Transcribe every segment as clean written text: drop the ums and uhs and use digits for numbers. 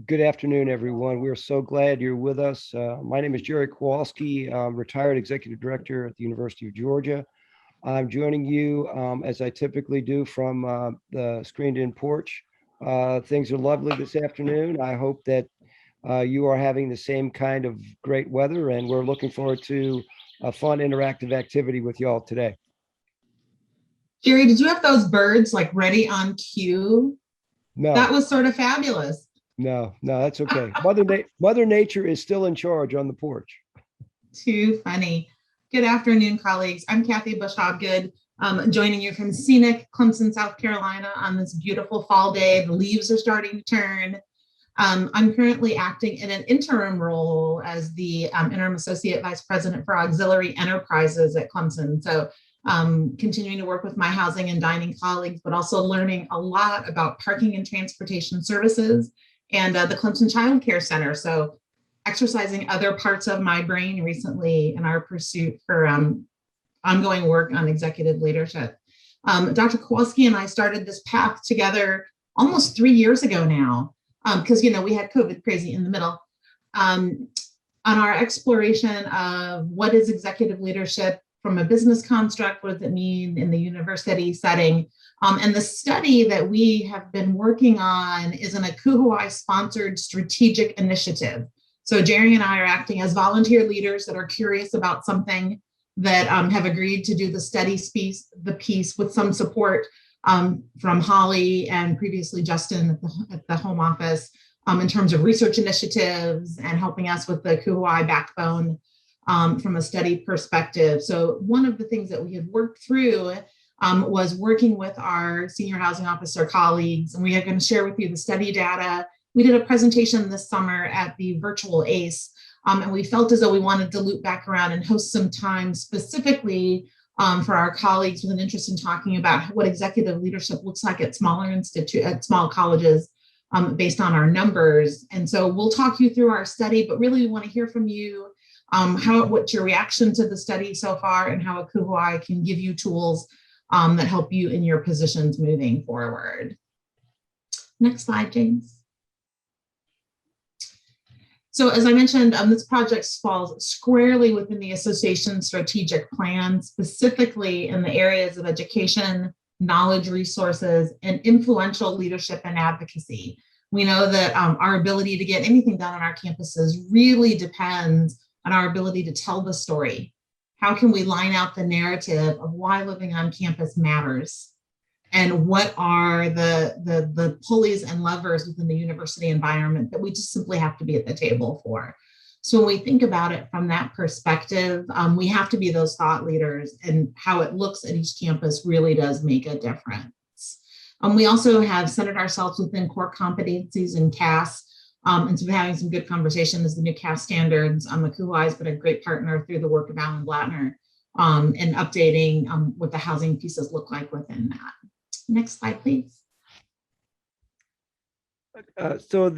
Good afternoon, everyone. We're so glad you're with us. My name is Jerry Kowalski. I'm retired executive director at the University of Georgia. I'm joining you as I typically do from the screened-in porch. Things are lovely this afternoon. I hope that you are having the same kind of great weather, and we're looking forward to a fun, interactive activity with you all today. Jerry, did you have those birds like ready on cue? That No, was sort of fabulous. no, that's okay. Mother Nature is still in charge on the porch. Too funny. Good afternoon, colleagues. I'm Cathy Bush-Hobgood, joining you from scenic Clemson, South Carolina on this beautiful fall day. The leaves are starting to turn. I'm currently acting in an interim role as the interim associate vice president for auxiliary enterprises at Clemson. So continuing to work with my housing and dining colleagues, but also learning a lot about parking and transportation services and the Clemson Child Care Center. So exercising other parts of my brain recently in our pursuit for ongoing work on executive leadership. Dr. Kowalski and I started this path together almost 3 years ago now, because we had COVID crazy in the middle, on our exploration of what is executive leadership from a business construct, what does it mean in the university setting, and the study that we have been working on is an ACUHOI sponsored strategic initiative. So Jerry and I are acting as volunteer leaders that are curious about something, that have agreed to do the piece with some support from Holly and previously Justin at the home office, in terms of research initiatives and helping us with the KUI backbone from a study perspective. So one of the things that we had worked through was working with our senior housing officer colleagues, and we are going to share with you the study data. We did a presentation this summer at the virtual ACE, and we felt as though we wanted to loop back around and host some time specifically for our colleagues with an interest in talking about what executive leadership looks like at small colleges, based on our numbers. And so we'll talk you through our study, but really we want to hear from you, what's your reaction to the study so far, and how ACUHOI can give you tools that help you in your positions moving forward. Next slide, James. So as I mentioned, this project falls squarely within the association's strategic plan, specifically in the areas of education, knowledge resources, and influential leadership and advocacy. We know that our ability to get anything done on our campuses really depends on our ability to tell the story. How can we line out the narrative of why living on campus matters? And what are the pulleys and levers within the university environment that we just simply have to be at the table for? So when we think about it from that perspective, we have to be those thought leaders, and how it looks at each campus really does make a difference. We also have centered ourselves within core competencies in CAS, and so we're having some good conversation as the new CAS standards. ACUHOI has been a great partner through the work of Alan Blattner, and updating what the housing pieces look like within that. Next slide, please. So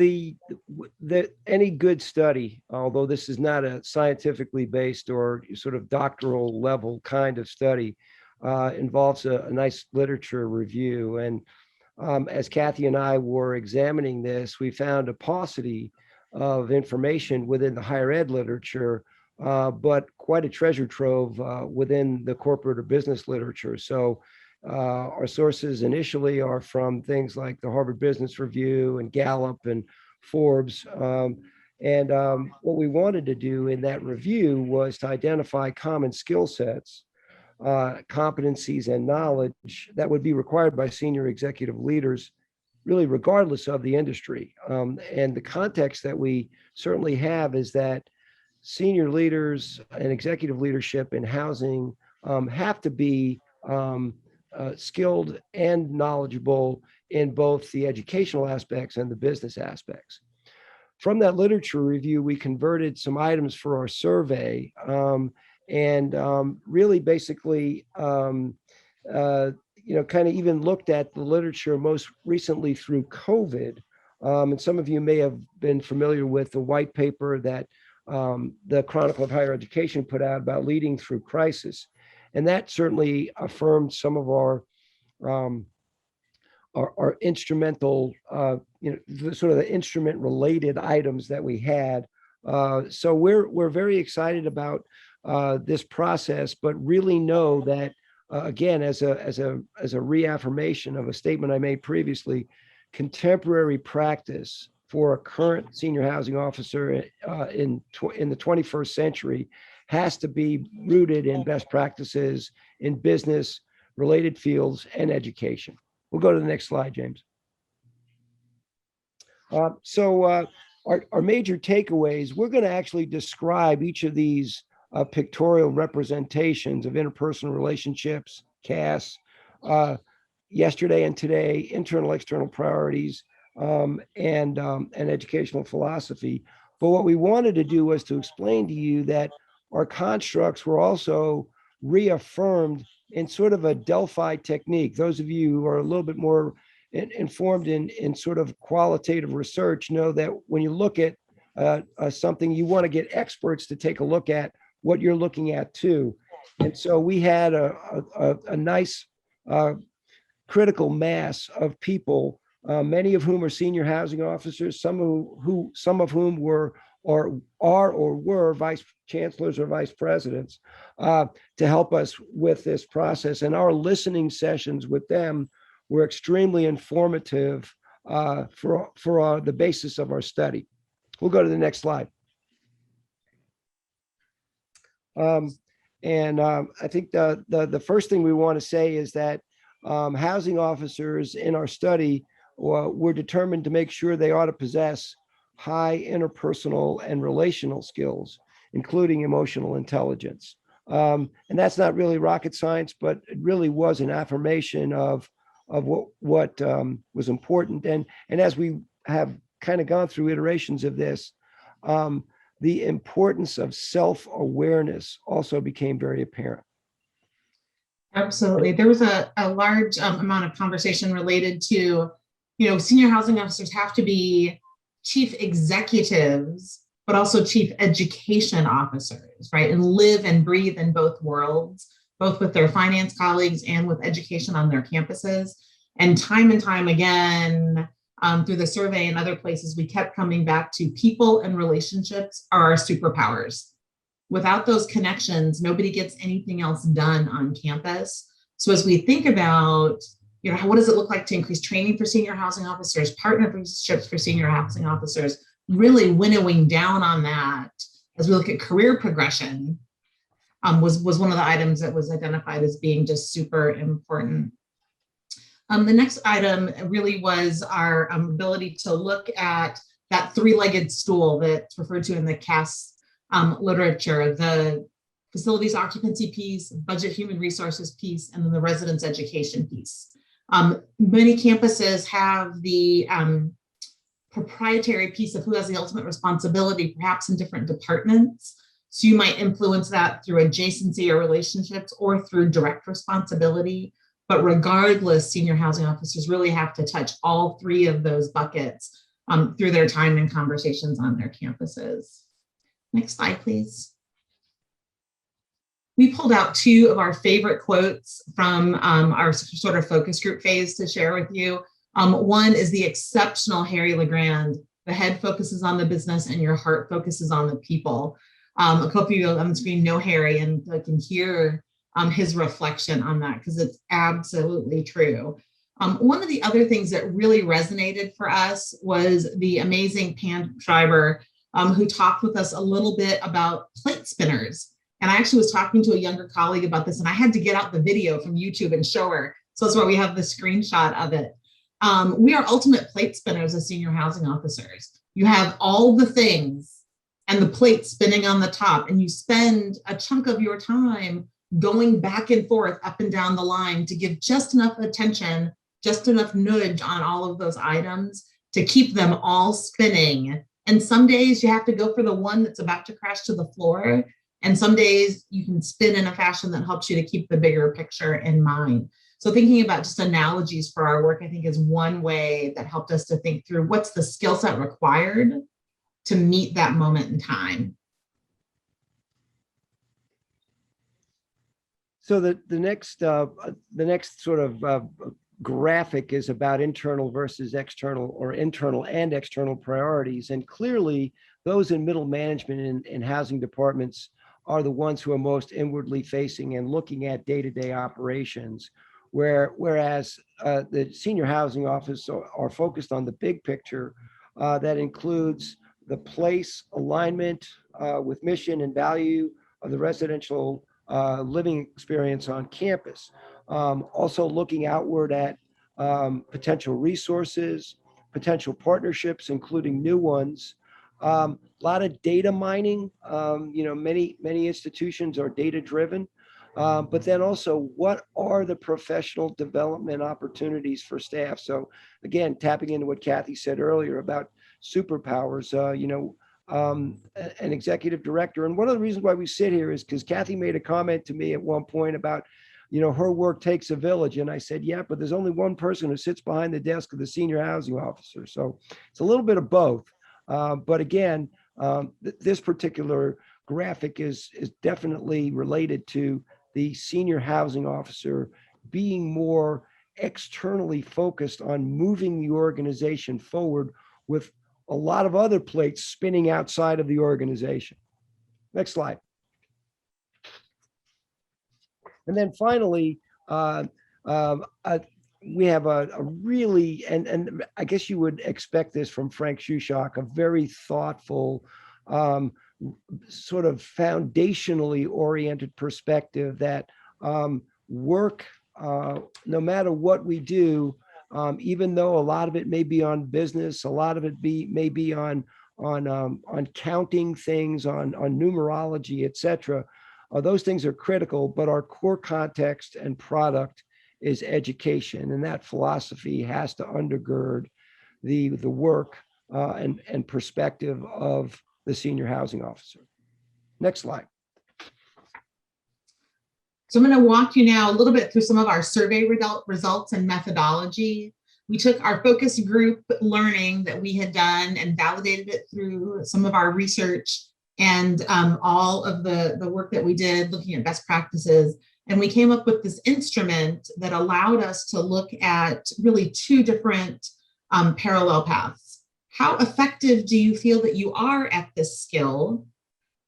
any good study, although this is not a scientifically based or sort of doctoral level kind of study, involves a nice literature review. And as Cathy and I were examining this, we found a paucity of information within the higher ed literature, but quite a treasure trove within the corporate or business literature. So our sources initially are from things like the Harvard Business Review and Gallup and Forbes. What we wanted to do in that review was to identify common skill sets, competencies, and knowledge that would be required by senior executive leaders, really regardless of the industry. And the context that we certainly have is that senior leaders and executive leadership in housing have to be skilled and knowledgeable in both the educational aspects and the business aspects. From that literature review, we converted some items for our survey, and really basically, kind of even looked at the literature most recently through COVID. And some of you may have been familiar with the white paper that the Chronicle of Higher Education put out about leading through crisis. And that certainly affirmed some of our our instrumental, sort of the instrument related items that we had. So we're very excited about this process, but really know that again, as a reaffirmation of a statement I made previously, contemporary practice for a current senior housing officer in the 21st century has to be rooted in best practices in business, related fields, and education. We'll go to the next slide, James. Our major takeaways, we're going to actually describe each of these pictorial representations of interpersonal relationships, CAS, yesterday and today, internal, external priorities, and educational philosophy. But what we wanted to do was to explain to you that our constructs were also reaffirmed in sort of a Delphi technique. Those of you who are a little bit more informed in sort of qualitative research know that when you look at something, you want to get experts to take a look at what you're looking at too. And so we had a nice critical mass of people, many of whom are senior housing officers, some of whom were or are or were vice chancellors or vice presidents, to help us with this process. And our listening sessions with them were extremely informative for the basis of our study. We'll go to the next slide. I think the first thing we want to say is that housing officers in our study were determined to make sure they ought to possess high interpersonal and relational skills, including emotional intelligence. And that's not really rocket science, but it really was an affirmation of what was important. And as we have kind of gone through iterations of this, the importance of self-awareness also became very apparent. Absolutely. There was a large amount of conversation related to, senior housing officers have to be chief executives, but also chief education officers, right? And live and breathe in both worlds, both with their finance colleagues and with education on their campuses. And time again, through the survey and other places, we kept coming back to people and relationships are our superpowers. Without those connections, nobody gets anything else done on campus. So as we think about, what does it look like to increase training for senior housing officers, partnerships for senior housing officers, really winnowing down on that as we look at career progression, was one of the items that was identified as being just super important. The next item really was our ability to look at that three-legged stool that's referred to in the CAS literature, the facilities occupancy piece, budget human resources piece, and then the residence education piece. Many campuses have the proprietary piece of who has the ultimate responsibility, perhaps in different departments. So you might influence that through adjacency or relationships or through direct responsibility. But regardless, senior housing officers really have to touch all three of those buckets through their time and conversations on their campuses. Next slide, please. We pulled out two of our favorite quotes from our sort of focus group phase to share with you. One is the exceptional Harry LeGrand. The head focuses on the business and your heart focuses on the people. A couple of you on the screen know Harry, and I can hear his reflection on that because it's absolutely true. One of the other things that really resonated for us was the amazing Pam Schreiber, who talked with us a little bit about plate spinners. And I actually was talking to a younger colleague about this, and I had to get out the video from YouTube and show her. So that's why we have the screenshot of it. We are ultimate plate spinners as senior housing officers. You have all the things and the plate spinning on the top, and you spend a chunk of your time going back and forth up and down the line to give just enough attention, just enough nudge on all of those items to keep them all spinning. And some days you have to go for the one that's about to crash to the floor. And some days you can spin in a fashion that helps you to keep the bigger picture in mind. So thinking about just analogies for our work, I think is one way that helped us to think through what's the skill set required to meet that moment in time. So the next sort of graphic is about internal versus external, or internal and external priorities. And clearly, those in middle management in housing departments are the ones who are most inwardly facing and looking at day-to-day operations, whereas the senior housing office are focused on the big picture that includes the place alignment with mission and value of the residential living experience on campus. Also looking outward at potential resources, potential partnerships, including new ones. A lot of data mining. Many institutions are data driven, but then also what are the professional development opportunities for staff? So again, tapping into what Cathy said earlier about superpowers, an executive director. And one of the reasons why we sit here is because Cathy made a comment to me at one point about, her work takes a village. And I said, yeah, but there's only one person who sits behind the desk of the senior housing officer. So it's a little bit of both. But again, this particular graphic is definitely related to the senior housing officer being more externally focused on moving the organization forward with a lot of other plates spinning outside of the organization. Next slide. And then finally, we have a really, and I guess you would expect this from Frank Shushak, a very thoughtful, sort of foundationally oriented perspective that work, no matter what we do, even though a lot of it may be on business, a lot of it may be on counting things, on numerology, et cetera. Those things are critical, but our core context and product is education, and that philosophy has to undergird the work and perspective of the senior housing officer. Next slide. So I'm going to walk you now a little bit through some of our survey results and methodology. We took our focus group learning that we had done and validated it through some of our research and all of the work that we did looking at best practices. And we came up with this instrument that allowed us to look at really two different parallel paths. How effective do you feel that you are at this skill?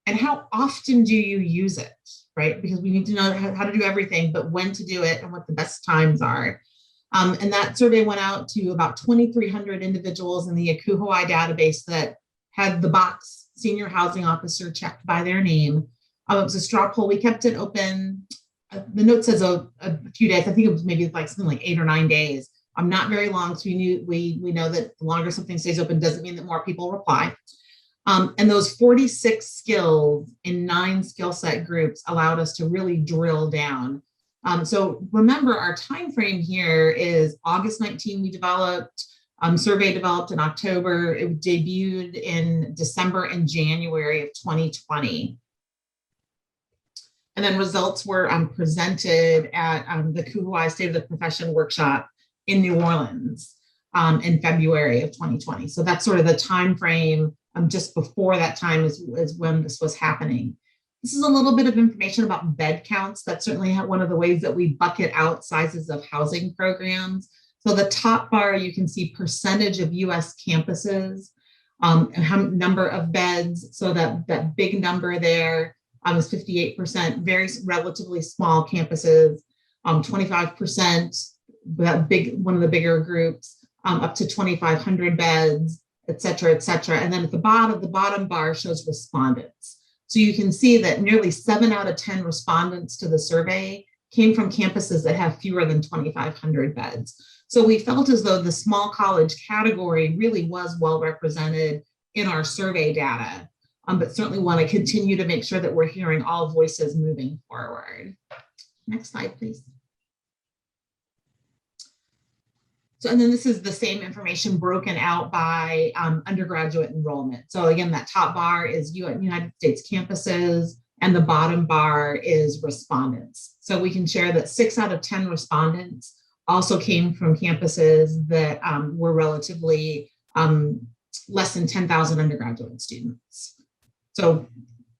And how often do you use it, right? Because we need to know how to do everything, but when to do it and what the best times are. And that survey went out to about 2,300 individuals in the ACUHOI database that had the box senior housing officer checked by their name. It was a straw poll. We kept it open. The note says a few days. I think it was maybe like something like 8 or 9 days. Not very long. So we know that the longer something stays open doesn't mean that more people reply. And those 46 skills in 9 skill set groups allowed us to really drill down. So remember, our time frame here is August 19. We developed, survey developed in October. It debuted in December and January of 2020. And then results were presented at the KUHI State of the Profession workshop in New Orleans in February of 2020. So that's sort of the time frame. Just before that time is when this was happening. This is a little bit of information about bed counts. That's certainly one of the ways that we bucket out sizes of housing programs. So the top bar, you can see percentage of US campuses, and number of beds. So that big number there is 58%, very relatively small campuses, 25%, that big, one of the bigger groups, up to 2,500 beds, et cetera, et cetera. And then at the bottom bar shows respondents. So you can see that nearly 7 out of 10 respondents to the survey came from campuses that have fewer than 2,500 beds. So we felt as though the small college category really was well represented in our survey data, but certainly want to continue to make sure that we're hearing all voices moving forward. Next slide, please. So, and then this is the same information broken out by undergraduate enrollment. So again, that top bar is United States campuses, and the bottom bar is respondents. So we can share that 6 out of 10 respondents also came from campuses that were relatively less than 10,000 undergraduate students. So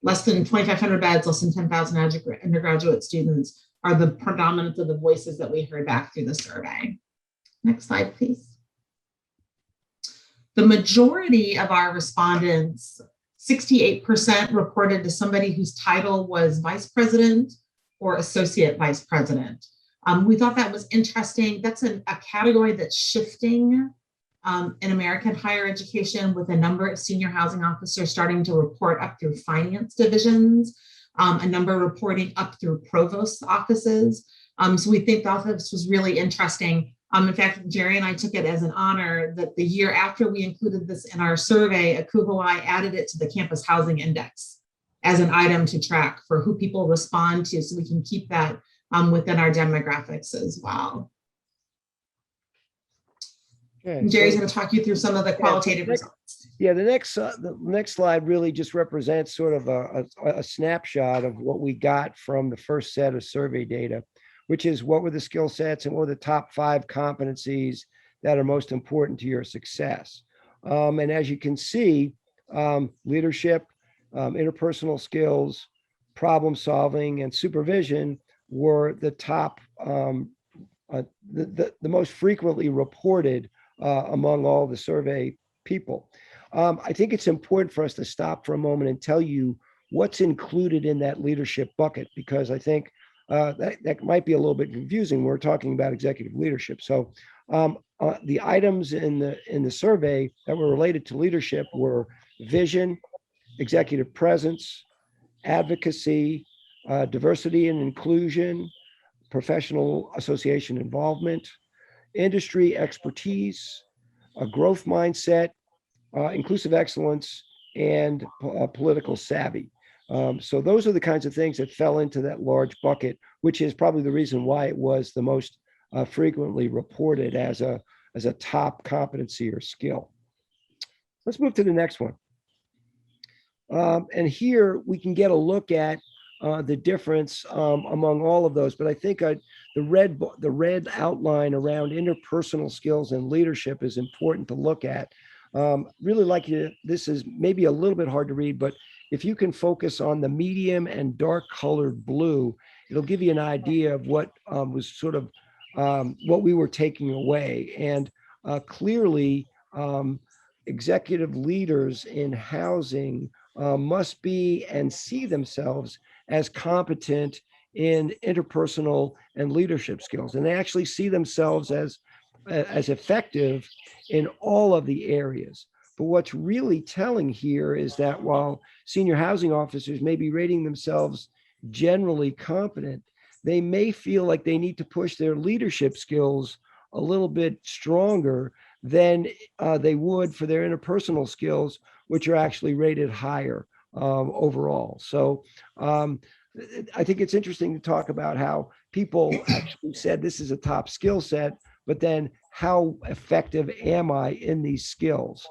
less than 2,500 beds, less than 10,000 undergraduate students are the predominance of the voices that we heard back through the survey. Next slide, please. The majority of our respondents, 68%, reported to somebody whose title was vice president or associate vice president. We thought that was interesting. That's a category that's shifting in American higher education, with a number of senior housing officers starting to report up through finance divisions, a number reporting up through provost offices. So we think that this was really interesting. In fact, Jerry and I took it as an honor that the year after we included this in our survey, Akubai added it to the Campus Housing Index as an item to track for who people respond to, so we can keep that within our demographics as well. Okay, And Jerry's going to talk you through some of the qualitative results. Yeah, the next slide really just represents sort of a snapshot of what we got from the first set of survey data, which is what were the skill sets and what were the top 5 competencies that are most important to your success. And as you can see, leadership, interpersonal skills, problem solving, and supervision were the top, the most frequently reported among all the survey people. I think it's important for us to stop for a moment and tell you what's included in that leadership bucket, because I think that might be a little bit confusing. We're talking about executive leadership. So the items in the survey that were related to leadership were vision, executive presence, advocacy, diversity and inclusion, professional association involvement, industry expertise, a growth mindset, inclusive excellence, and political savvy. So those are the kinds of things that fell into that large bucket, which is probably the reason why it was the most frequently reported as a top competency or skill. Let's move to the next one. And here we can get a look at the difference among all of those. But I think the red outline around interpersonal skills and leadership is important to look at. Really like you, this is maybe a little bit hard to read, but if you can focus on the medium and dark colored blue, it'll give you an idea of what was sort of what we were taking away. And clearly, executive leaders in housing must be and see themselves as competent in interpersonal and leadership skills. And they actually see themselves as effective in all of the areas. But what's really telling here is that while senior housing officers may be rating themselves generally competent, they may feel like they need to push their leadership skills a little bit stronger than they would for their interpersonal skills, which are actually rated higher overall. So I think it's interesting to talk about how people actually said this is a top skill set, but then how effective am I in these skills?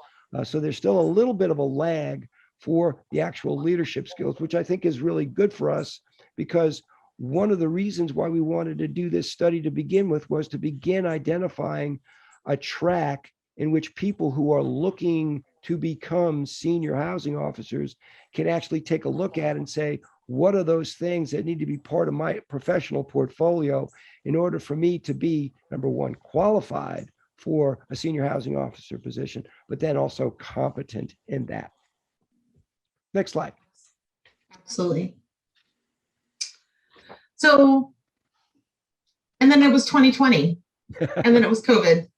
So there's still a little bit of a lag for the actual leadership skills, which I think is really good for us, because one of the reasons why we wanted to do this study to begin with was to begin identifying a track in which people who are looking to become senior housing officers can actually take a look at and say, what are those things that need to be part of my professional portfolio in order for me to be, number one, qualified for a senior housing officer position, but then also competent in that. Next slide. Absolutely. So, and then it was 2020, and then it was COVID.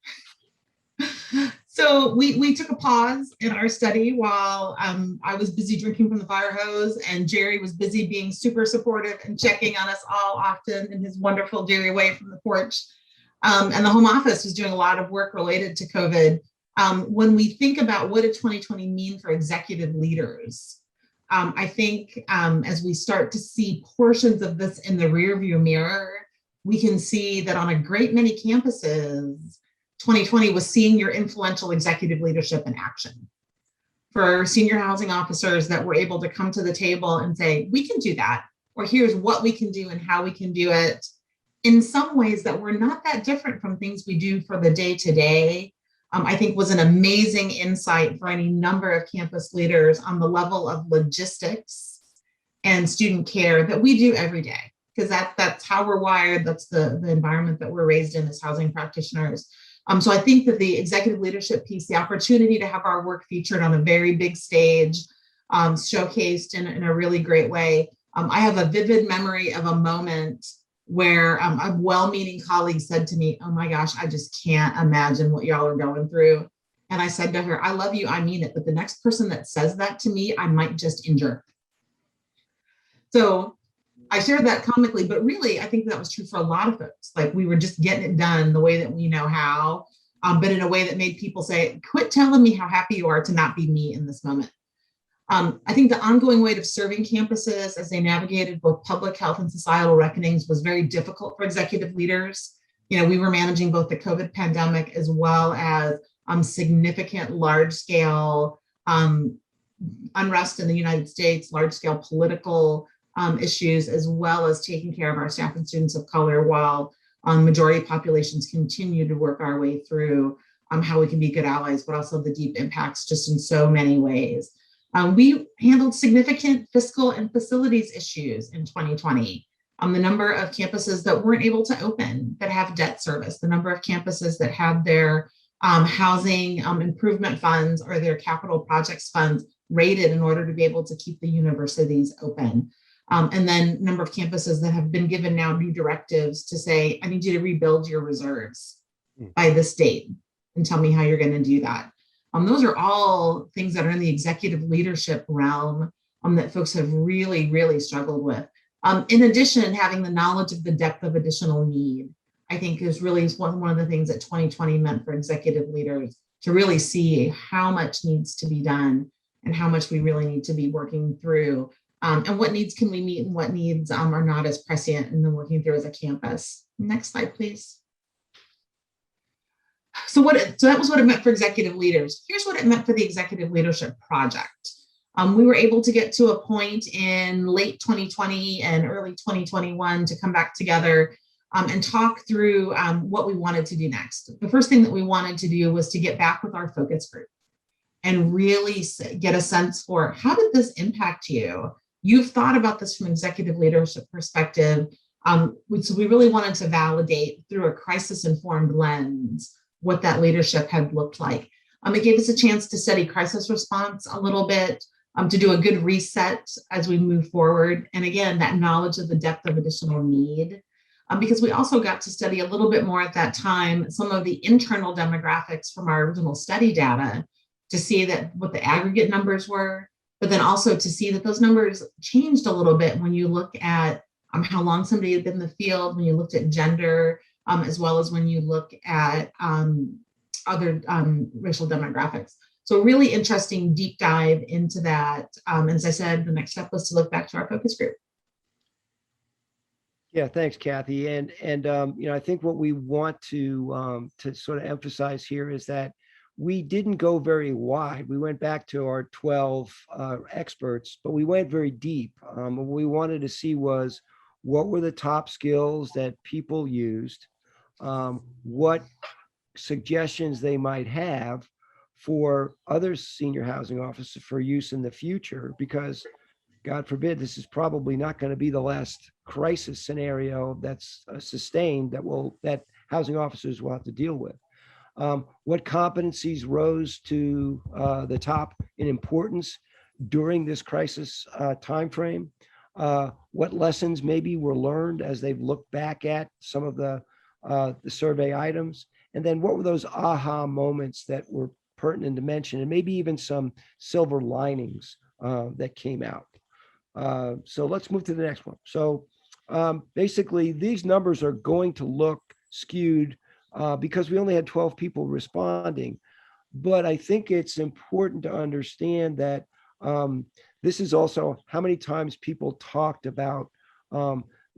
So we took a pause in our study while I was busy drinking from the fire hose, and Jerry was busy being super supportive and checking on us all often in his wonderful Jerry way from the porch. And the home office was doing a lot of work related to COVID. When we think about what did 2020 mean for executive leaders, I think as we start to see portions of this in the rearview mirror, we can see that on a great many campuses, 2020 was seeing your influential executive leadership in action. For senior housing officers that were able to come to the table and say, we can do that, or here's what we can do and how we can do it, in some ways that were not that different from things we do for the day-to-day, I think was an amazing insight for any number of campus leaders on the level of logistics and student care that we do every day, because that's how we're wired. That's the environment that we're raised in as housing practitioners. So I think that the executive leadership piece, the opportunity to have our work featured on a very big stage, showcased in a really great way. I have a vivid memory of a moment where a well-meaning colleague said to me, "Oh my gosh, I just can't imagine what y'all are going through." And I said to her, "I love you, I mean it, but the next person that says that to me, I might just injure." So I shared that comically, but really, I think that was true for a lot of folks. Like, we were just getting it done the way that we know how, but in a way that made people say, "Quit telling me how happy you are to not be me in this moment." I think the ongoing weight of serving campuses as they navigated both public health and societal reckonings was very difficult for executive leaders. We were managing both the COVID pandemic as well as significant large scale unrest in the United States, large scale political issues, as well as taking care of our staff and students of color while majority populations continue to work our way through how we can be good allies, but also the deep impacts just in so many ways. We handled significant fiscal and facilities issues in 2020. The number of campuses that weren't able to open, that have debt service, the number of campuses that had their housing improvement funds or their capital projects funds rated in order to be able to keep the universities open. And then number of campuses that have been given now new directives to say, "I need you to rebuild your reserves by this date and tell me how you're going to do that." Those are all things that are in the executive leadership realm that folks have really, really struggled with. In addition, having the knowledge of the depth of additional need, I think, is really one of the things that 2020 meant for executive leaders, to really see how much needs to be done and how much we really need to be working through, and what needs can we meet and what needs are not as prescient, and then working through as a campus. Next slide, please. So that was what it meant for executive leaders. Here's what it meant for the executive leadership project. We were able to get to a point in late 2020 and early 2021 to come back together and talk through what we wanted to do next. The first thing that we wanted to do was to get back with our focus group and really get a sense for, how did this impact you? You've thought about this from executive leadership perspective. So we really wanted to validate through a crisis-informed lens what that leadership had looked like. It gave us a chance to study crisis response a little bit, to do a good reset as we move forward. And again, that knowledge of the depth of additional need, because we also got to study a little bit more at that time some of the internal demographics from our original study data, to see that what the aggregate numbers were, but then also to see that those numbers changed a little bit when you look at how long somebody had been in the field, when you looked at gender, as well as when you look at other racial demographics. So really interesting deep dive into that. As I said, the next step was to look back to our focus group. Yeah, thanks, Kathy. And I think what we want to sort of emphasize here is that we didn't go very wide. We went back to our 12 experts, but we went very deep. What we wanted to see was, what were the top skills that people used, what suggestions they might have for other senior housing officers for use in the future, because God forbid, this is probably not going to be the last crisis scenario that's sustained that housing officers will have to deal with. What competencies rose to the top in importance during this crisis timeframe? What lessons maybe were learned as they've looked back at some of the survey items? And then what were those aha moments that were pertinent to mention, and maybe even some silver linings that came out? So let's move to the next one. So basically, these numbers are going to look skewed because we only had 12 people responding. But I think it's important to understand that this is also how many times people talked about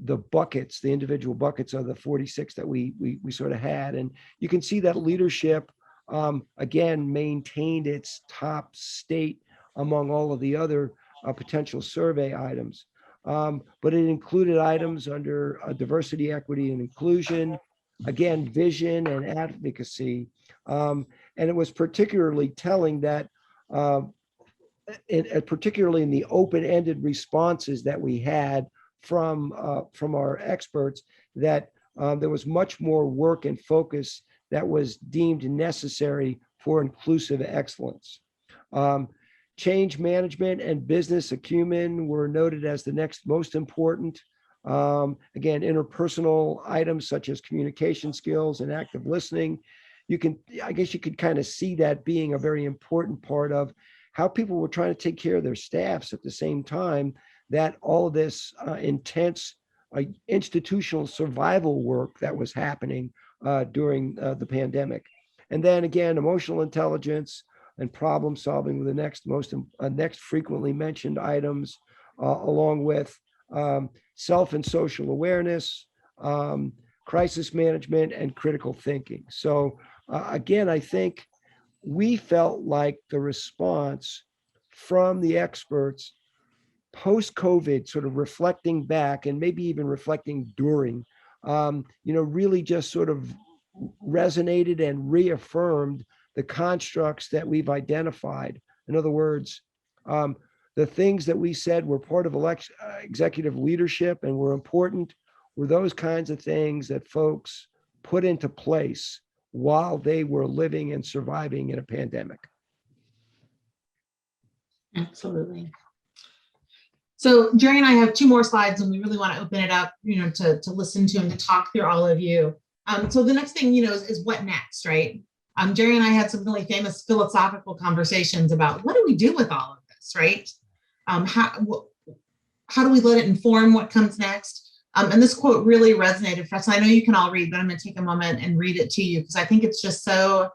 the buckets, the individual buckets of the 46 that we sort of had. And you can see that leadership, again, maintained its top state among all of the other potential survey items. But it included items under diversity, equity, and inclusion, again, vision and advocacy. And it was particularly telling that, particularly in the open-ended responses that we had from our experts, that there was much more work and focus that was deemed necessary for inclusive excellence. Change management and business acumen were noted as the next most important. Again, interpersonal items such as communication skills and active listening. I guess you could kind of see that being a very important part of how people were trying to take care of their staffs at the same time that all of this intense institutional survival work that was happening during the pandemic. And then again, emotional intelligence and problem solving were the next frequently mentioned items, along with self and social awareness, crisis management, and critical thinking. So again, I think we felt like the response from the experts post-COVID, sort of reflecting back and maybe even reflecting during, really just sort of resonated and reaffirmed the constructs that we've identified. In other words, the things that we said were part of executive leadership and were important were those kinds of things that folks put into place while they were living and surviving in a pandemic. Absolutely. So Jerry and I have 2 more slides, and we really want to open it up, to listen to and to talk through all of you. So the next thing, is what next, right? Jerry and I had some really famous philosophical conversations about what do we do with all of this, right? How do we let it inform what comes next? And this quote really resonated for us. I know you can all read, but I'm going to take a moment and read it to you because I think it's just so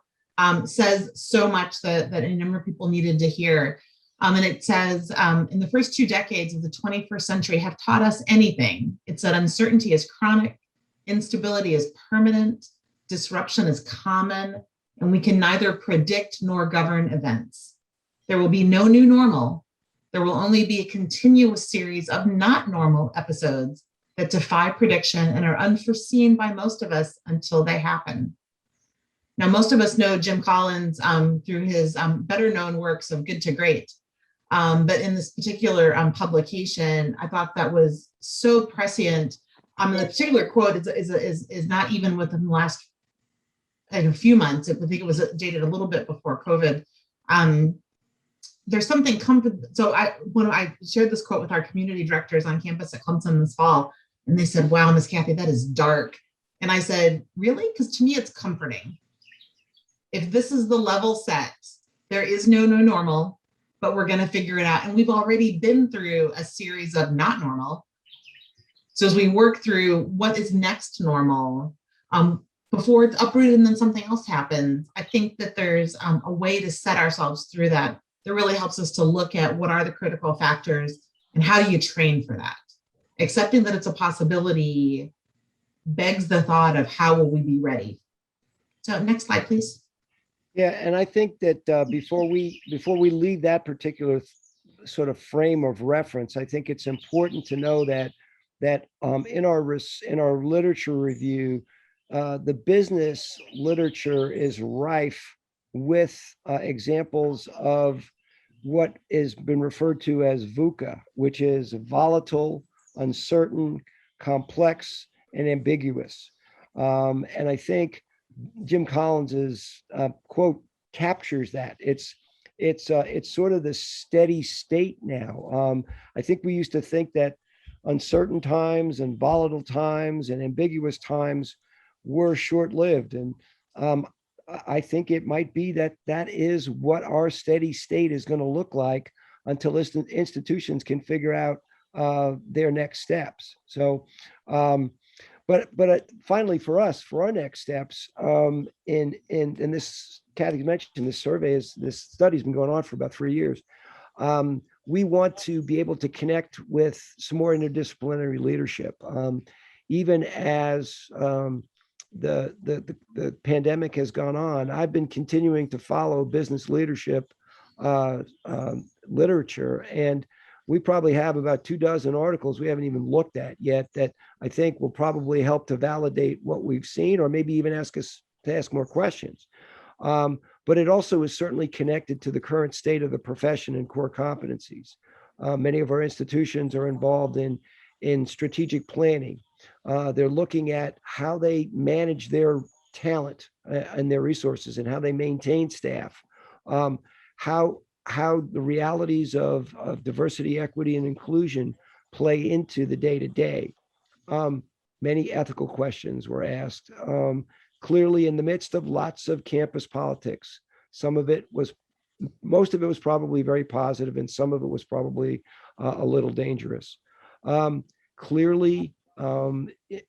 says so much that a number of people needed to hear. And it says, in the first 2 decades of the 21st century have taught us anything. It's that uncertainty is chronic, instability is permanent, disruption is common, and we can neither predict nor govern events. There will be no new normal. There will only be a continuous series of not normal episodes that defy prediction and are unforeseen by most of us until they happen. Now, most of us know Jim Collins through his better known works of Good to Great. But in this particular publication, I thought that was so prescient. The particular quote is not even within the last a few months. I think it was dated a little bit before COVID. There's something so when I shared this quote with our community directors on campus at Clemson this fall, and they said, "Wow, Miss Cathy, that is dark." And I said, "Really?" Because to me, it's comforting. If this is the level set, there is no normal, but we're going to figure it out. And we've already been through a series of not normal. So as we work through what is next normal, before it's uprooted and then something else happens, I think that there's a way to set ourselves through that really helps us to look at what are the critical factors and how do you train for that. Accepting that it's a possibility begs the thought of how will we be ready. So next slide, please. Yeah, and I think that before we leave that particular sort of frame of reference, I think it's important to know that in our literature review, the business literature is rife with examples of what has been referred to as VUCA, which is volatile, uncertain, complex, and ambiguous. And I think Jim Collins's quote captures that. It's sort of the steady state now. I think we used to think that uncertain times and volatile times and ambiguous times were short-lived, and I think it might be that is what our steady state is going to look like until institutions can figure out their next steps. So. But finally, for our next steps, in this, Cathy mentioned, this study's been going on for about 3 years. We want to be able to connect with some more interdisciplinary leadership, even as the pandemic has gone on. I've been continuing to follow business leadership literature, and we probably have about 24 articles we haven't even looked at yet that I think will probably help to validate what we've seen, or maybe even ask us to ask more questions. But it also is certainly connected to the current state of the profession and core competencies. Many of our institutions are involved in strategic planning. They're looking at how they manage their talent and their resources and how they maintain staff, um, how the realities of diversity, equity, and inclusion play into the day to day. Many ethical questions were asked. Clearly, in the midst of lots of campus politics, most of it was probably very positive, and some of it was probably a little dangerous. Clearly,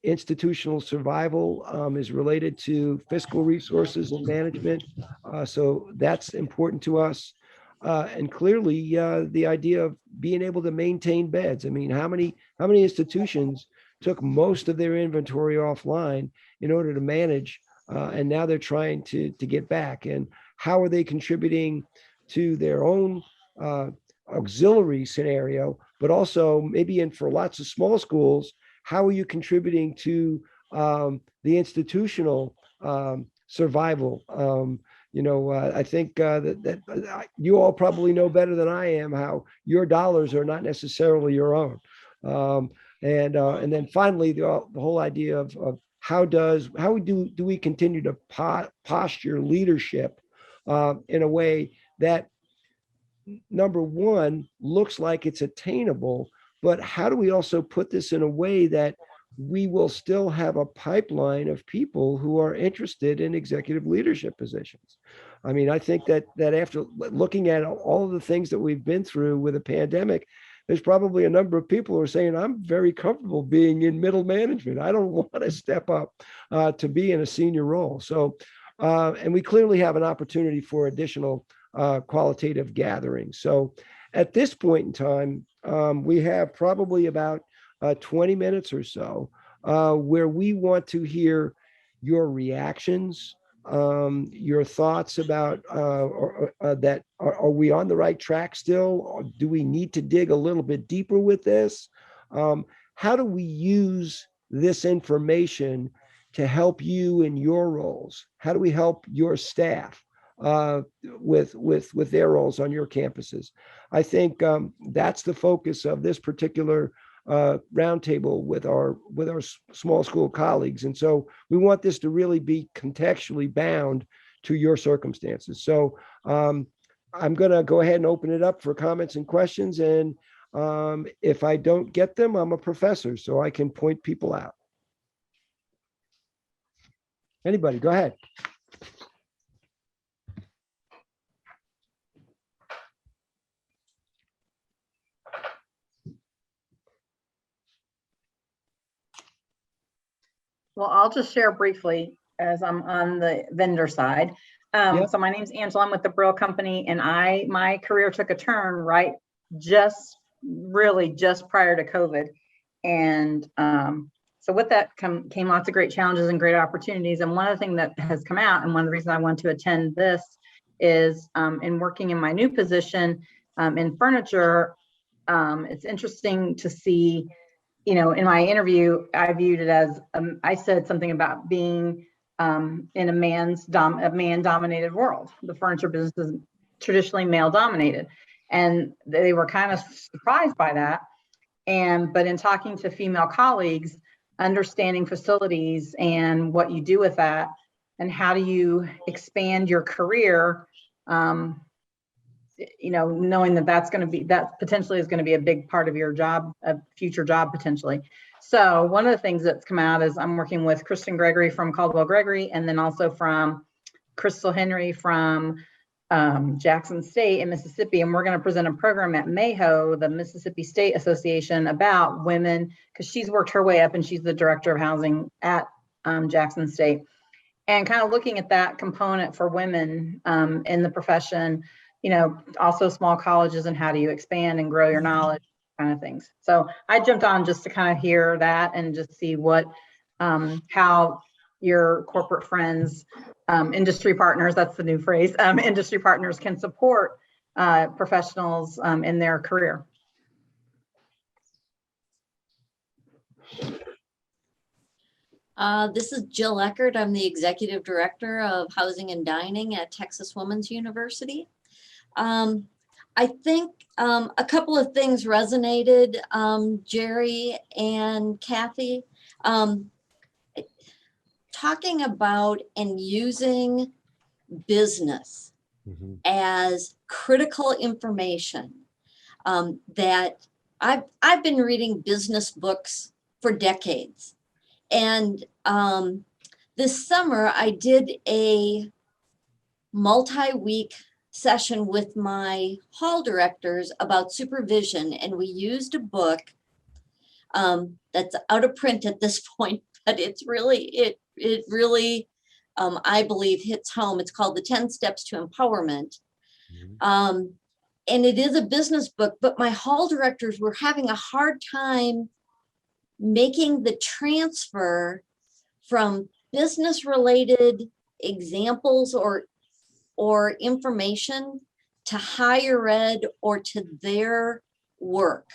institutional survival is related to fiscal resources and management. So that's important to us. And clearly, the idea of being able to maintain beds. I mean, how many institutions took most of their inventory offline in order to manage, and now they're trying to get back? And how are they contributing to their own auxiliary scenario, but also maybe for lots of small schools, how are you contributing to the institutional survival? I think that you all probably know better than I am how your dollars are not necessarily your own. And then finally, the whole idea of how do we continue to posture leadership in a way that, number one, looks like it's attainable, but how do we also put this in a way that we will still have a pipeline of people who are interested in executive leadership positions? I mean, I think that after looking at all of the things that we've been through with a pandemic, there's probably a number of people who are saying, I'm very comfortable being in middle management. I don't want to step up to be in a senior role. So, and we clearly have an opportunity for additional qualitative gathering. So at this point in time, we have probably about 20 minutes or so where we want to hear your reactions, your thoughts about that. Are we on the right track still? Or do we need to dig a little bit deeper with this? How do we use this information to help you in your roles? How do we help your staff with their roles on your campuses? I think that's the focus of this particular roundtable with our small school colleagues, and so we want this to really be contextually bound to your circumstances. So I'm going to go ahead and open it up for comments and questions, and if I don't get them, I'm a professor, so I can point people out. Anybody, go ahead. Well, I'll just share briefly as I'm on the vendor side. Yep. So my name's Angela, I'm with the Brill Company, and my career took a turn really just prior to COVID. And so with that came lots of great challenges and great opportunities. And one of the things that has come out, and one of the reasons I want to attend this is in working in my new position in furniture, it's interesting to see, in my interview, I viewed it as, I said something about being in a man-dominated world. The furniture business is traditionally male-dominated, and they were kind of surprised by that. But in talking to female colleagues, understanding facilities and what you do with that, and how do you expand your career, knowing that potentially is going to be a big part of your job, a future job potentially. So one of the things that's come out is I'm working with Kristen Gregory from Caldwell Gregory, and then also from Crystal Henry from Jackson State in Mississippi. And we're going to present a program at MAHO, the Mississippi State Association, about women, because she's worked her way up and she's the director of housing at Jackson State. And kind of looking at that component for women in the profession, also small colleges and how do you expand and grow your knowledge, kind of things. So I jumped on just to kind of hear that and just see how your corporate friends, industry partners, that's the new phrase, industry partners can support professionals in their career. This is Jill Eckert. I'm the Executive Director of Housing and Dining at Texas Women's University. I think a couple of things resonated, talking about and using business Mhm. as critical information, that I've been reading business books for decades. And this summer I did a multi-week session with my hall directors about supervision, and we used a book that's out of print at this point, but it's really, it really, I believe, hits home. It's called The 10 Steps to Empowerment. Mhm. And it is a business book, but my hall directors were having a hard time making the transfer from business related examples or information to higher ed or to their work.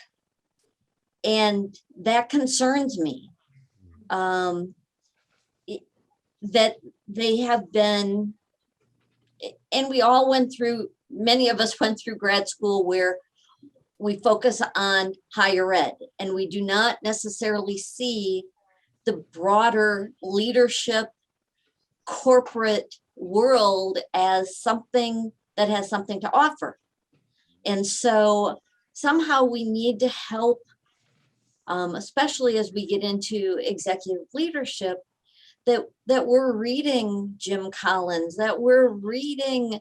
And that concerns me. That they have been, and we all went through, many of us went through grad school where we focus on higher ed and we do not necessarily see the broader leadership corporate world as something that has something to offer. And so somehow we need to help, especially as we get into executive leadership, that we're reading Jim Collins, that we're reading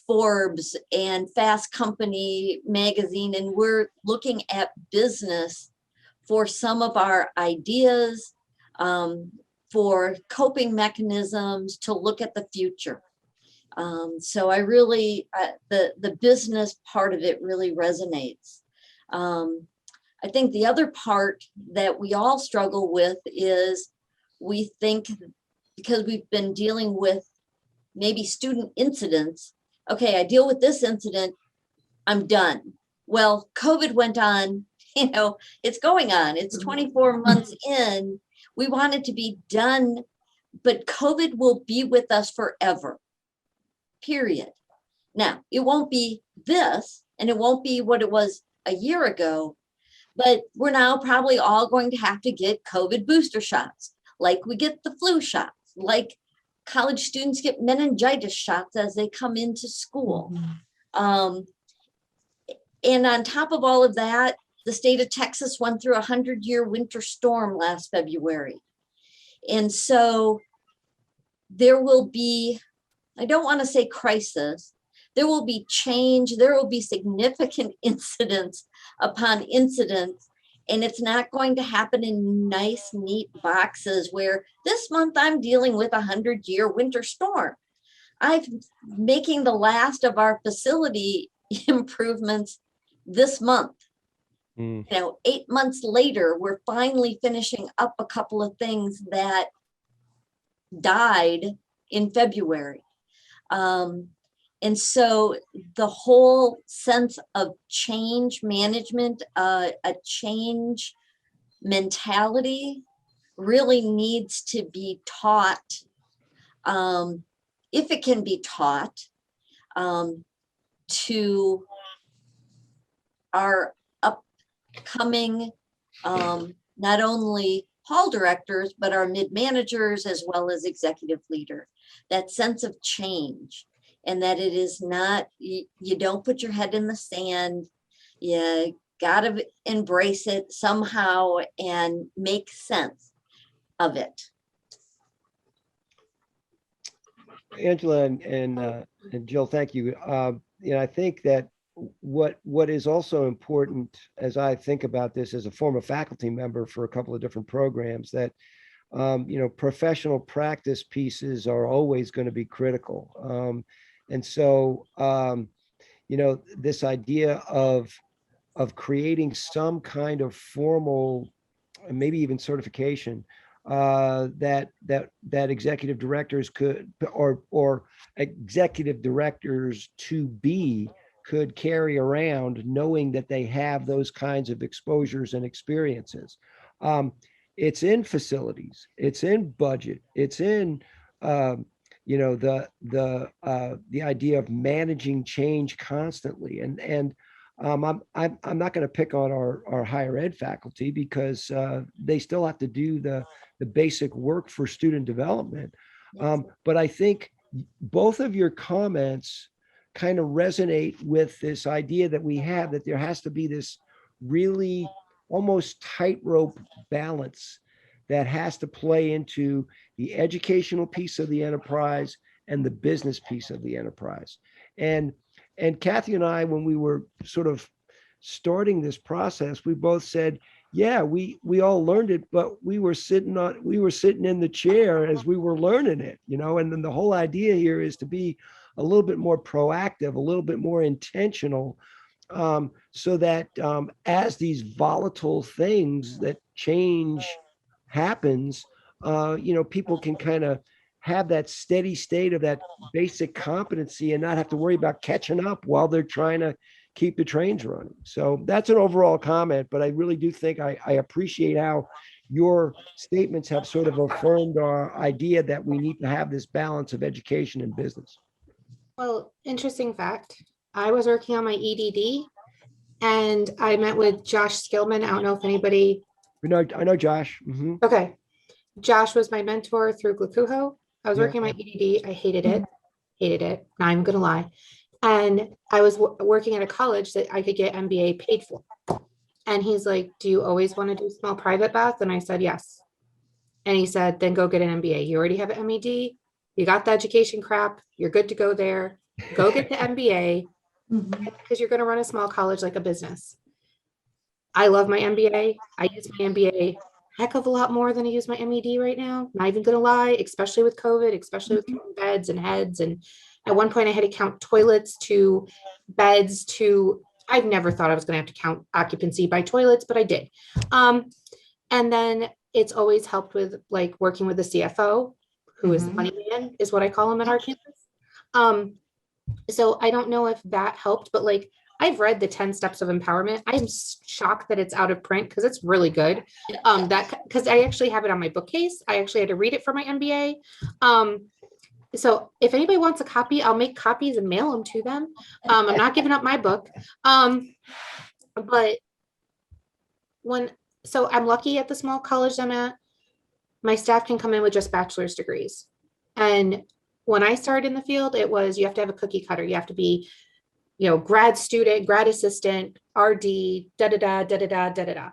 Forbes and Fast Company magazine, and we're looking at business for some of our ideas, for coping mechanisms to look at the future. So I really, the business part of it really resonates. I think the other part that we all struggle with is we think, because we've been dealing with maybe student incidents, okay, I deal with this incident, I'm done. Well, COVID went on, it's going on, it's 24 months in, we want it to be done, but COVID will be with us forever, period. Now, it won't be this, and it won't be what it was a year ago, but we're now probably all going to have to get COVID booster shots, like we get the flu shots, like college students get meningitis shots as they come into school. And on top of all of that, the state of Texas went through a 100-year winter storm last February. And so there will be, I don't want to say crisis, there will be change, there will be significant incidents upon incidents, and it's not going to happen in nice, neat boxes where this month I'm dealing with a 100-year winter storm. I'm making the last of our facility improvements this month. 8 months later, we're finally finishing up a couple of things that died in February. And so the whole sense of change management, a change mentality really needs to be taught, if it can be taught, to our upcoming, not only hall directors, but our mid-managers as well as executive leader. That sense of change, and that it is not, you don't put your head in the sand, you gotta embrace it somehow and make sense of it. Angela and Jill, thank you. I think that what is also important as I think about this as a former faculty member for a couple of different programs, that professional practice pieces are always going to be critical. And so this idea of creating some kind of formal, maybe even certification, that executive directors could, or executive directors to be, could carry around, knowing that they have those kinds of exposures and experiences. It's in facilities, it's in budget, it's in the idea of managing change constantly, and I'm not going to pick on our higher ed faculty because they still have to do the basic work for student development. But I think both of your comments kind of resonate with this idea that we have, that there has to be this really almost tightrope balance that has to play into the educational piece of the enterprise and the business piece of the enterprise. And Cathy and I, when we were sort of starting this process, we both said, yeah, we all learned it, but we were sitting in the chair as we were learning it, and then the whole idea here is to be a little bit more proactive, a little bit more intentional, so that as these volatile things that change happens, people can kind of have that steady state of that basic competency and not have to worry about catching up while they're trying to keep the trains running. So that's an overall comment, but I really do think I appreciate how your statements have sort of affirmed our idea that we need to have this balance of education and business. Well, interesting fact. I was working on my EDD and I met with Josh Skillman. I don't know if anybody. I know Josh. Mhm. Okay. Josh was my mentor through Glakuho. I was Yeah. working on my EDD. I hated it. Hated it. Not even gonna lie. And I was working at a college that I could get MBA paid for. And he's like, do you always want to do small private baths? And I said, yes. And he said, then go get an MBA. You already have an MED. You got the education crap. You're good to go there. Go get the MBA because you're going to run a small college like a business. I love my MBA. I use my MBA heck of a lot more than I use my MED right now. Not even going to lie, especially with COVID, especially with counting beds and heads. And at one point I had to count toilets to beds to, I've never thought I was going to have to count occupancy by toilets, but I did. And then it's always helped with like working with the CFO, who is the money man, is what I call him at our campus. So I don't know if that helped, but like I've read the 10 steps of empowerment. I'm shocked that it's out of print because it's really good. Because I actually have it on my bookcase. I actually had to read it for my MBA. So if anybody wants a copy, I'll make copies and mail them to them. I'm not giving up my book. But so I'm lucky at the small college I'm at, my staff can come in with just bachelor's degrees. And when I started in the field, it was, you have to have a cookie cutter. You have to be, grad student, grad assistant, RD, da-da-da, da-da-da, da-da-da.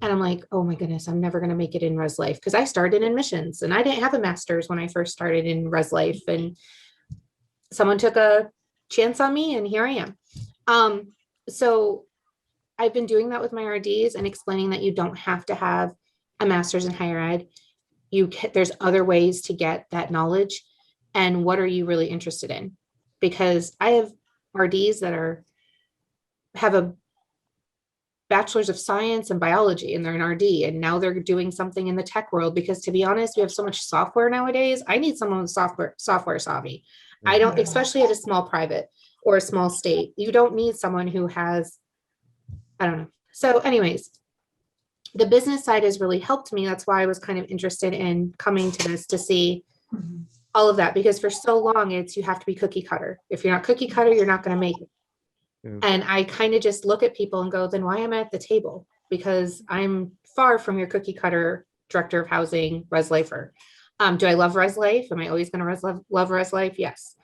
And I'm like, oh my goodness, I'm never going to make it in res life because I started in missions and I didn't have a master's when I first started in res life. And someone took a chance on me and here I am. So I've been doing that with my RDs and explaining that you don't have to have a master's in higher ed. There's other ways to get that knowledge. And what are you really interested in? Because I have RDs that have a bachelor's of science and biology and they're an RD and now they're doing something in the tech world because to be honest, we have so much software nowadays. I need someone with software savvy. I don't, especially at a small private or a small state, you don't need someone who has, I don't know. So anyways, the business side has really helped me. That's why I was kind of interested in coming to this to see all of that, because for so long you have to be cookie cutter. If you're not cookie cutter, you're not going to make it. Yeah. And I kind of just look at people and go, then why am I at the table? Because I'm far from your cookie cutter director of housing, res lifer. Do I love res life? Am I always going to love res life? Yes.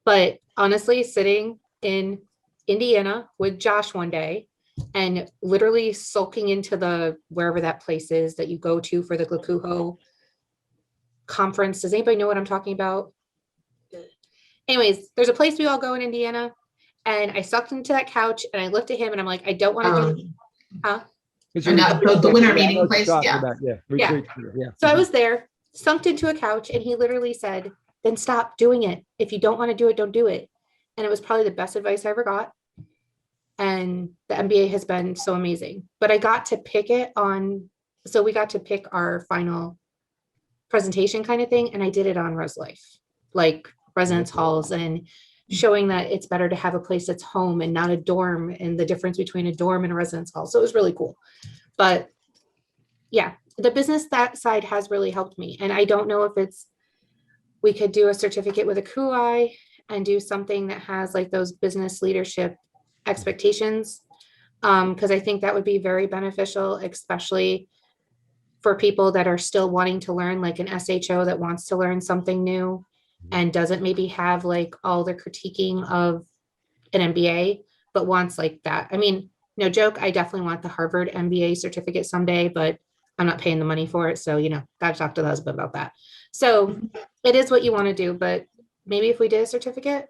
But honestly, sitting in Indiana with Josh one day and literally sulking into wherever that place is that you go to for the Glakuho conference. Does anybody know what I'm talking about? Anyways, there's a place we all go in Indiana. And I sucked into that couch and I looked at him and I'm like, I don't want to do the winter meeting place. Yeah. So I was there, sucked into a couch, and he literally said, then stop doing it. If you don't want to do it, don't do it. And it was probably the best advice I ever got. And the MBA has been so amazing. But I got to pick so we got to pick our final presentation kind of thing. And I did it on res life, like residence halls and showing that it's better to have a place that's home and not a dorm and the difference between a dorm and a residence hall. So it was really cool. But yeah, the business that side has really helped me. And I don't know if we could do a certificate with a CUI and do something that has like those business leadership expectations Because I think that would be very beneficial, especially for people that are still wanting to learn, like an SHO that wants to learn something new and doesn't maybe have like all the critiquing of an MBA, but wants like that. I mean, no joke, I definitely want the Harvard MBA certificate someday, but I'm not paying the money for it. So, got to talk to the husband about that. So it is what you want to do, but maybe if we did a certificate,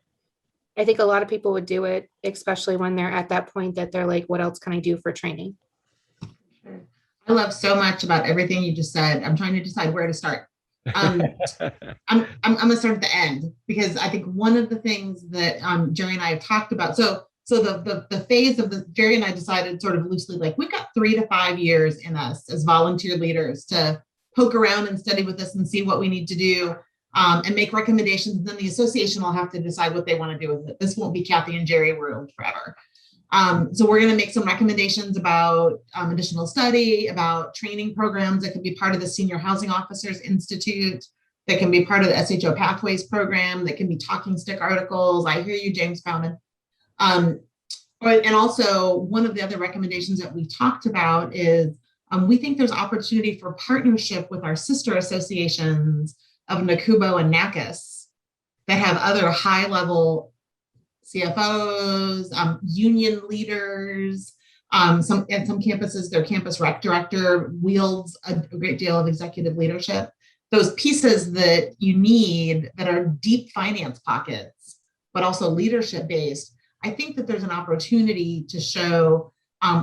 I think a lot of people would do it, especially when they're at that point that they're like, what else can I do for training? I love so much about everything you just said. I'm trying to decide where to start. I'm gonna start at the end, because I think one of the things that Jerry and I have talked about. So the phase of the Jerry and I decided sort of loosely, like, we've got 3 to 5 years in us as volunteer leaders to poke around and study with us and see what we need to do, and make recommendations. And then the association will have to decide what they want to do with it. This won't be Cathy and Jerry world forever. So we're going to make some recommendations about additional study, about training programs that can be part of the Senior Housing Officers Institute, that can be part of the SHO Pathways program, that can be talking stick articles. I hear you, James Bauman. And also, one of the other recommendations that we talked about is we think there's opportunity for partnership with our sister associations of NACUBO and NACUS that have other high-level CFOs, union leaders. At some campuses, their campus rec director wields a great deal of executive leadership. Those pieces that you need that are deep finance pockets, but also leadership based. I think that there's an opportunity to show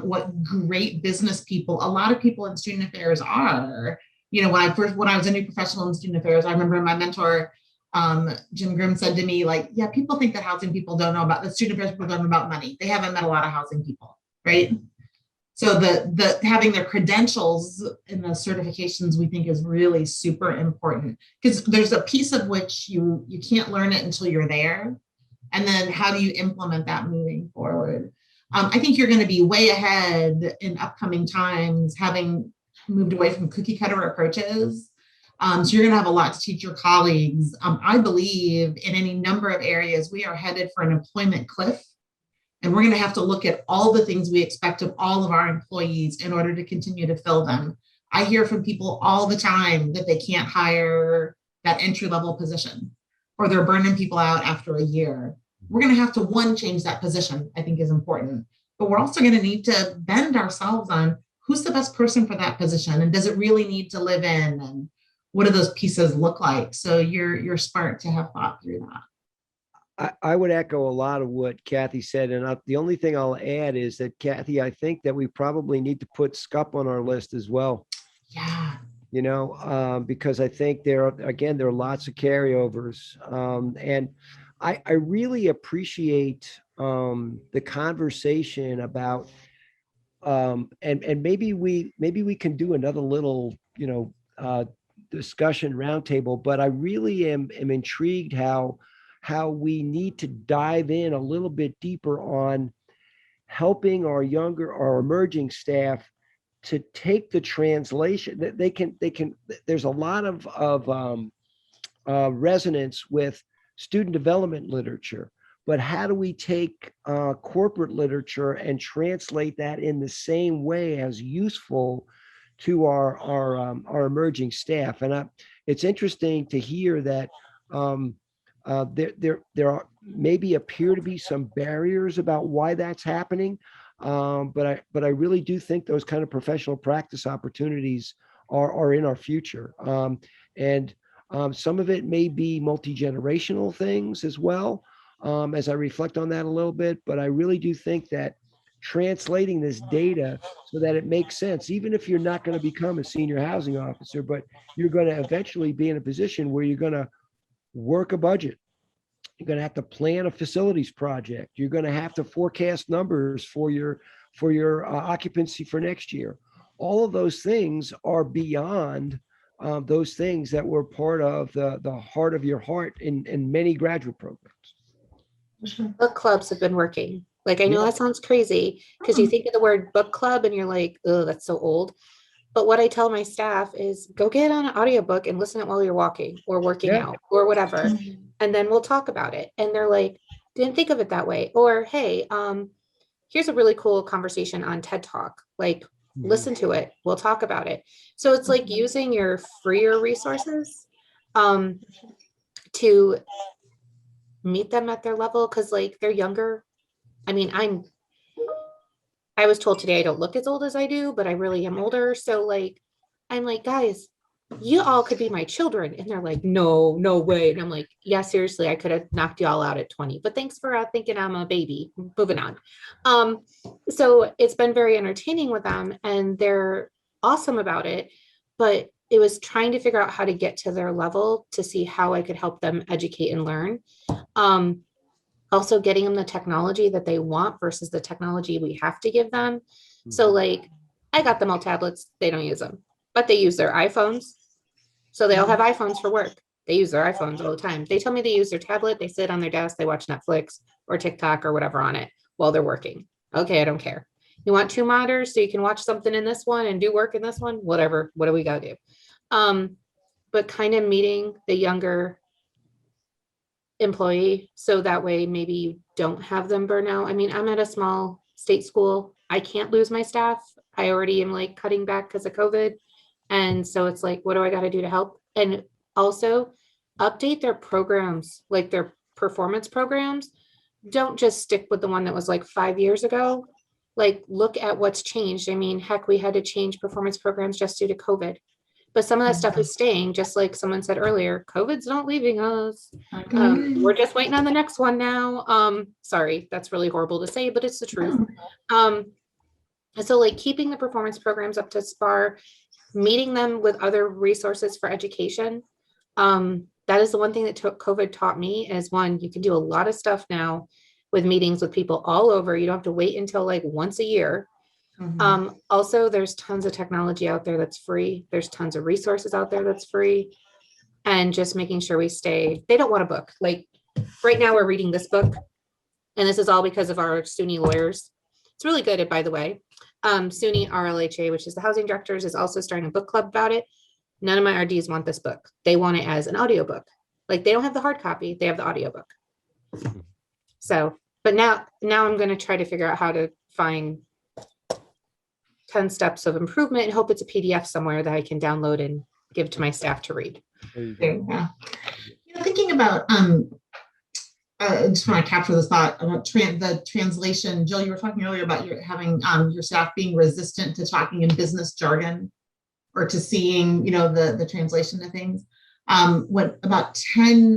what great business people, a lot of people in student affairs are. When I was a new professional in student affairs, I remember my mentor, Jim Grimm, said to me, like, yeah, people think that housing people don't know about, the student affairs people don't know about money. They haven't met a lot of housing people, right? So the having their credentials in the certifications, we think, is really super important, because there's a piece of which you can't learn it until you're there. And then how do you implement that moving forward? I think you're going to be way ahead in upcoming times, having moved away from cookie cutter approaches. So you're going to have a lot to teach your colleagues. I believe in any number of areas, we are headed for an employment cliff. And we're going to have to look at all the things we expect of all of our employees in order to continue to fill them. I hear from people all the time that they can't hire that entry-level position, or they're burning people out after a year. We're going to have to, change that position, I think is important. But we're also going to need to bend ourselves on who's the best person for that position, and does it really need to live in, and what do those pieces look like? So you're smart to have thought through that. I would echo a lot of what Cathy said. And the only thing I'll add is that, Cathy, I think that we probably need to put SCUP on our list as well. Yeah. Because I think there are lots of carryovers. And I really appreciate the conversation about, and maybe we can do another little, discussion roundtable, but I really am intrigued how we need to dive in a little bit deeper on helping our emerging staff to take the translation that they can, there's a lot of resonance with student development literature, but how do we take corporate literature and translate that in the same way as useful to our emerging staff? And it's interesting to hear that there are maybe appear to be some barriers about why that's happening, but I really do think those kind of professional practice opportunities are in our future, and some of it may be multi-generational things as well, as I reflect on that a little bit. But I really do think that translating this data so that it makes sense, even if you're not going to become a senior housing officer, but you're going to eventually be in a position where you're going to work a budget. You're going to have to plan a facilities project. You're going to have to forecast numbers for your occupancy for next year. All of those things are beyond those things that were part of the heart of your heart in many graduate programs. Book clubs have been working. Like, I know Yeah. that sounds crazy because you think of the word book club and you're like, oh, that's so old. But what I tell my staff is go get on an audiobook and listen to it while you're walking or working Yeah. out or whatever. And then we'll talk about it. And they're like, didn't think of it that way. Or, hey, here's a really cool conversation on TED Talk. Like, Mhm. listen to it. We'll talk about it. So it's like using your freer resources to meet them at their level, because like they're younger. I mean, I was told today I don't look as old as I do, but I really am older. So like, I'm like, guys, you all could be my children. And they're like, no, no way. And I'm like, yeah, seriously, I could have knocked you all out at 20, but thanks for thinking I'm a baby. Moving on. So it's been very entertaining with them and they're awesome about it, but it was trying to figure out how to get to their level to see how I could help them educate and learn. Also getting them the technology that they want versus the technology we have to give them. So like, I got them all tablets, they don't use them, but they use their iPhones. So they all have iPhones for work. They use their iPhones all the time. They tell me they use their tablet, they sit on their desk, they watch Netflix or TikTok or whatever on it while they're working. Okay, I don't care. You want two monitors so you can watch something in this one and do work in this one? Whatever, what do we gotta do? But kind of meeting the younger employee so that way maybe you don't have them burn out. I mean, I'm at a small state school. I can't lose my staff. I already am like cutting back because of COVID. And so it's like, what do I got to do to help? And also update their programs, like their performance programs. Don't just stick with the one that was like 5 years ago. Like, look at what's changed. I mean, heck, we had to change performance programs just due to COVID. But some of that stuff is staying, just like someone said earlier, COVID's not leaving us. We're just waiting on the next one now. Sorry, that's really horrible to say, but it's the truth. So like keeping the performance programs up to par, meeting them with other resources for education. That is the one thing that COVID taught me is one, you can do a lot of stuff now with meetings with people all over. You don't have to wait until like once a year. Also, there's tons of technology out there that's free. There's tons of resources out there that's free. And just making sure they don't want a book. Like right now we're reading this book and this is all because of our SUNY lawyers. It's really good, by the way. SUNY RLHA, which is the housing directors, is also starting a book club about it. None of my RDs want this book. They want it as an audiobook. Like they don't have the hard copy, they have the audiobook. So, but now I'm going to try to figure out how to find 10 steps of improvement and hope it's a PDF somewhere that I can download and give to my staff to read. There you There go. you go. You know, thinking about, I just want to capture this thought about the translation. Jill, you were talking earlier about having your staff being resistant to talking in business jargon or to seeing, you know, the translation of things. What about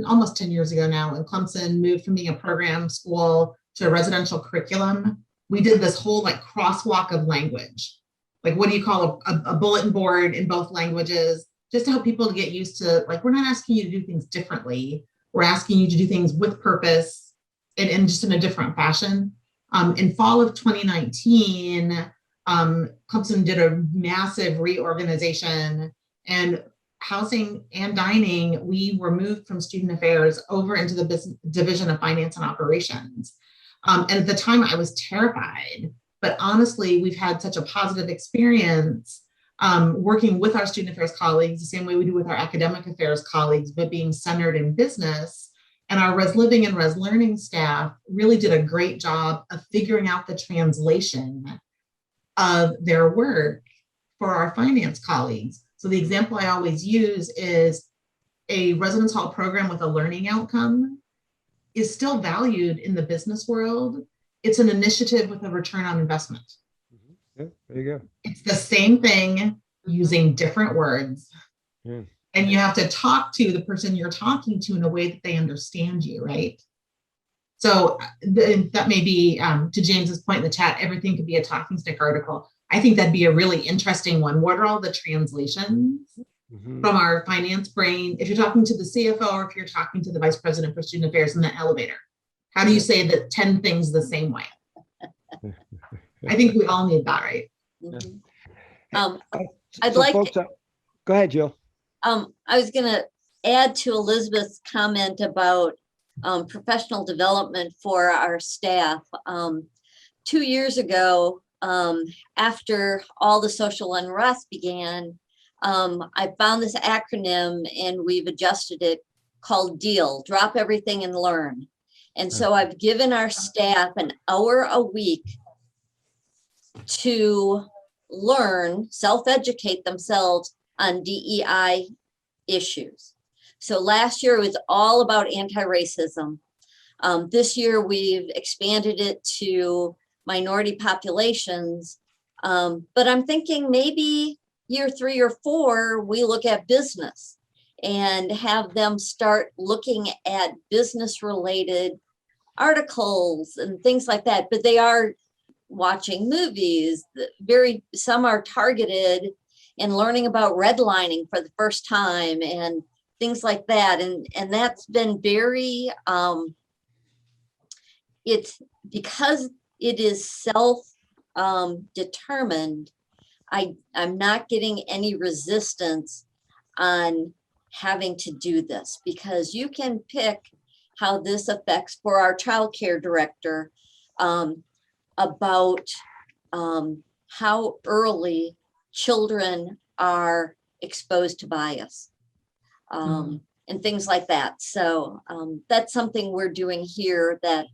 almost 10 years ago now, when Clemson moved from being a program school to a residential curriculum, we did this whole like crosswalk of language. Like, what do you call a bulletin board in both languages, just to help people to get used to, like, we're not asking you to do things differently. We're asking you to do things with purpose and just in a different fashion. In fall of 2019, Clemson did a massive reorganization, and housing and dining, we were moved from student affairs over into the business division of finance and operations. And at the time I was terrified, but honestly, we've had such a positive experience working with our student affairs colleagues, the same way we do with our academic affairs colleagues, but being centered in business. And our Res Living and Res Learning staff really did a great job of figuring out the translation of their work for our finance colleagues. So the example I always use is a residence hall program with a learning outcome is still valued in the business world. It's an initiative with a return on investment. Yeah, there you go. It's the same thing using different words. Yeah. And you have to talk to the person you're talking to in a way that they understand you, right? So that may be, to James's point in the chat, everything could be a talking stick article. I think that'd be a really interesting one. What are all the translations from our finance brain? If you're talking to the CFO or if you're talking to the vice president for student affairs in the elevator, how do you say the 10 things the same way? I think we all need that, right? I'd So like, folks, go ahead, Jill. I was going to add to Elizabeth's comment about professional development for our staff. 2 years ago, after all the social unrest began, I found this acronym and we've adjusted it, called DEAL, Drop Everything and Learn. And so I've given our staff an hour a week to learn, self-educate themselves on DEI issues. So last year was all about anti-racism. This year we've expanded it to minority populations. But I'm thinking maybe year 3 or 4, we look at business and have them start looking at business related articles and things like that. But they are watching movies, some are targeted and learning about redlining for the first time and things like that. And that's been very, it's because it is determined. I'm not getting any resistance on having to do this, because you can pick how this affects for our childcare director, about how early children are exposed to bias, and things like that. So that's something we're doing here that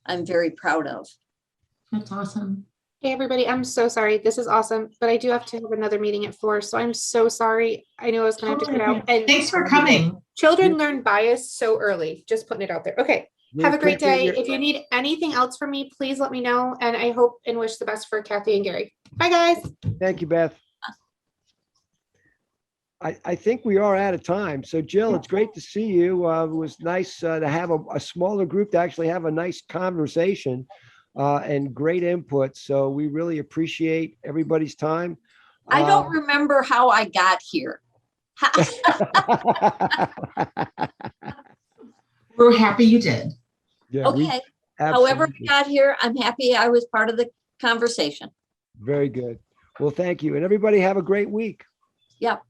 I'm very proud of. That's awesome. Hey, everybody, I'm so sorry. This is awesome, but I do have to have another meeting at 4. So I'm so sorry. I know I was going to have to cut out. And Thanks for coming. children learn bias so early. Just putting it out there. Okay. We Have a great appreciate day. your- If you need anything else from me, please let me know. And I hope and wish the best for Cathy and Gary. Bye, guys. Thank you, Beth. I think we are out of time. So Jill, it's great to see you. It was nice to have a smaller group to actually have a nice conversation and great input. So we really appreciate everybody's time. I don't remember how I got here. We're happy you did. Yeah, we- Okay, however I absolutely. got here, I'm happy I was part of the conversation. Very good. Well, thank you. And everybody have a great week. Yep.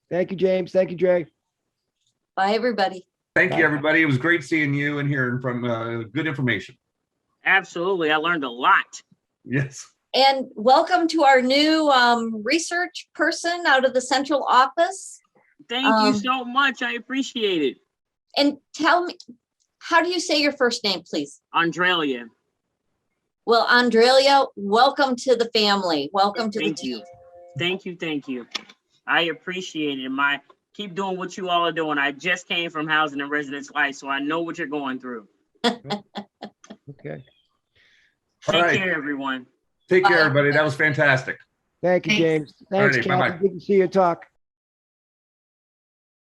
Thank you, James. Thank you, Dre. Bye, everybody. Thank Bye. you, everybody. It was great seeing you and hearing from good information. Absolutely. I learned a lot. Yes. And welcome to our new research person out of the central office. Thank you so much. I appreciate it. And tell me, how do you say your first name, please? Andrelia. Well, Andrelia, welcome to the family. Welcome to the Thank team. you. Thank you. Thank you. I appreciate it. Keep doing what you all are doing. I just came from housing and residence life, so I know what you're going through. Okay. All Take right. care, everyone. Take care, Bye. everybody. That was fantastic. Thank you, Thanks. James. Thanks, Alrighty, bye-bye. Kathy. Good to see you talk.